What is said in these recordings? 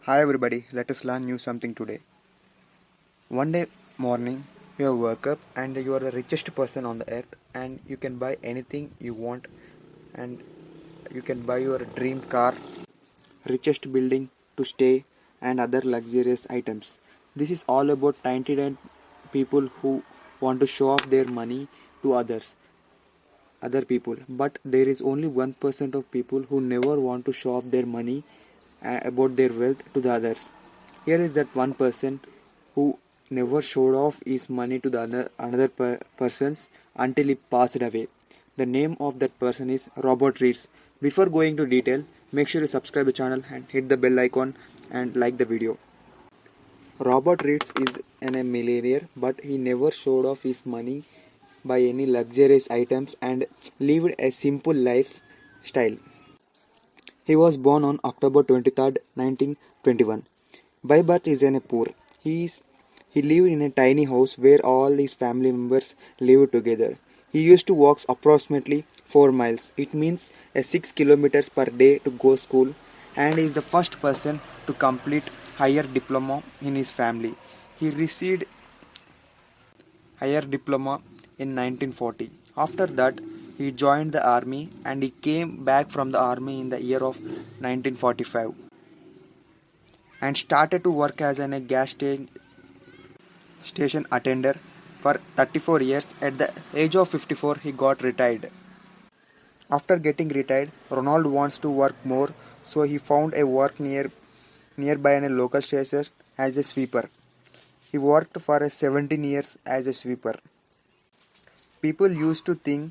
Hi everybody, let us learn new something today. One day morning, you wake up and you are the richest person on the earth and you can buy anything you want and you can buy your dream car, richest building to stay and other luxurious items. This is all about 99 people who want to show off their money to other people, but there is only 1% of people who never want to show off their money about their wealth to the others. Here is that 1% who never showed off his money to the another persons until he passed away. The name of that person is Robert Reeds. Before going to detail, make sure you subscribe the channel and hit the bell icon and like the video. Robert Reeds is a millionaire, but he never showed off his money by any luxurious items and lived a simple lifestyle. He was born on October 23rd, 1921. By birth, he is in a poor. He lived in a tiny house where all his family members lived together. He used to walk approximately 4 miles. It means a 6 kilometers per day to go school, and he is the first person to complete higher diploma in his family. He received higher diploma in 1940. After that, he joined the army and he came back from the army in the year of 1945 and started to work as a station attender for 34 years. At the age of 54, he got retired. After getting retired, Ronald wants to work more, so he found a work nearby in a local station as a sweeper. He worked for 17 years as a sweeper. People used to think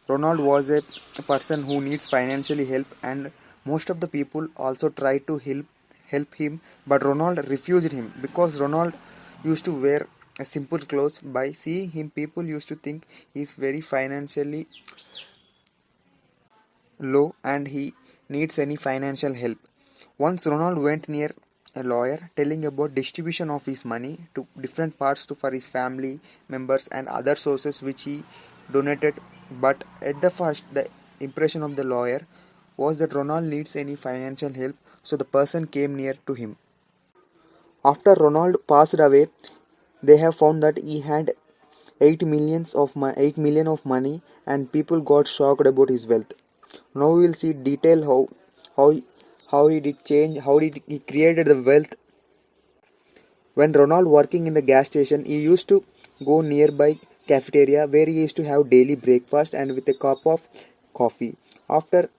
Ronald was a person who needs financially help, and most of the people also tried to help him, but Ronald refused him because Ronald used to wear a simple clothes. By seeing him, people used to think he is very financially low and he needs any financial help. Once Ronald went near a lawyer telling about distribution of his money to different parts for his family members and other sources which he donated, but at the first the impression of the lawyer was that Ronald needs any financial help, so the person came near to him. After Ronald passed away, they have found that he had 8 million of money and people got shocked about his wealth. Now we will see detail how how he did change, how did he created the wealth. When Ronald working in the gas station, he used to go nearby cafeteria where he used to have daily breakfast and with a cup of coffee. After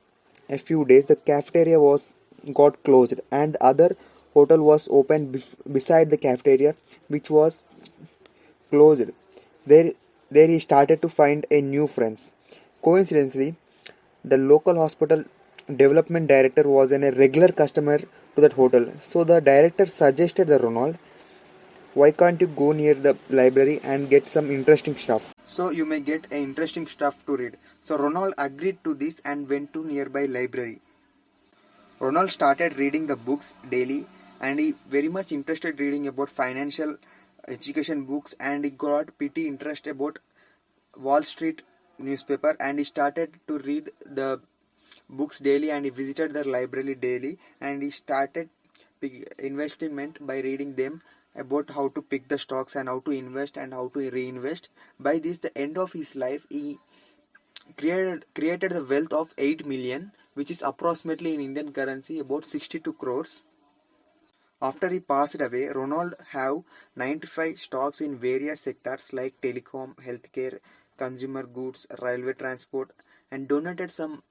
a few days, the cafeteria was got closed and the other hotel was open beside the cafeteria, which was closed. There, there he started to find a new friends. Coincidentally, the local hospital development director was a regular customer to that hotel. So the director suggested the Ronald, why can't you go near the library and get some interesting stuff? So you may get interesting stuff to read. So Ronald agreed to this and went to nearby library. Ronald started reading the books daily and he very much interested reading about financial education books and he got pretty interest about Wall Street newspaper and he started to read the books daily and he visited the library daily and he started investment by reading them about how to pick the stocks and how to invest and how to reinvest. By this the end of his life he created the wealth of 8 million, which is approximately in Indian currency about 62 crores. After he passed away, Ronald have 95 stocks in various sectors like telecom, healthcare, consumer goods, railway transport, and donated some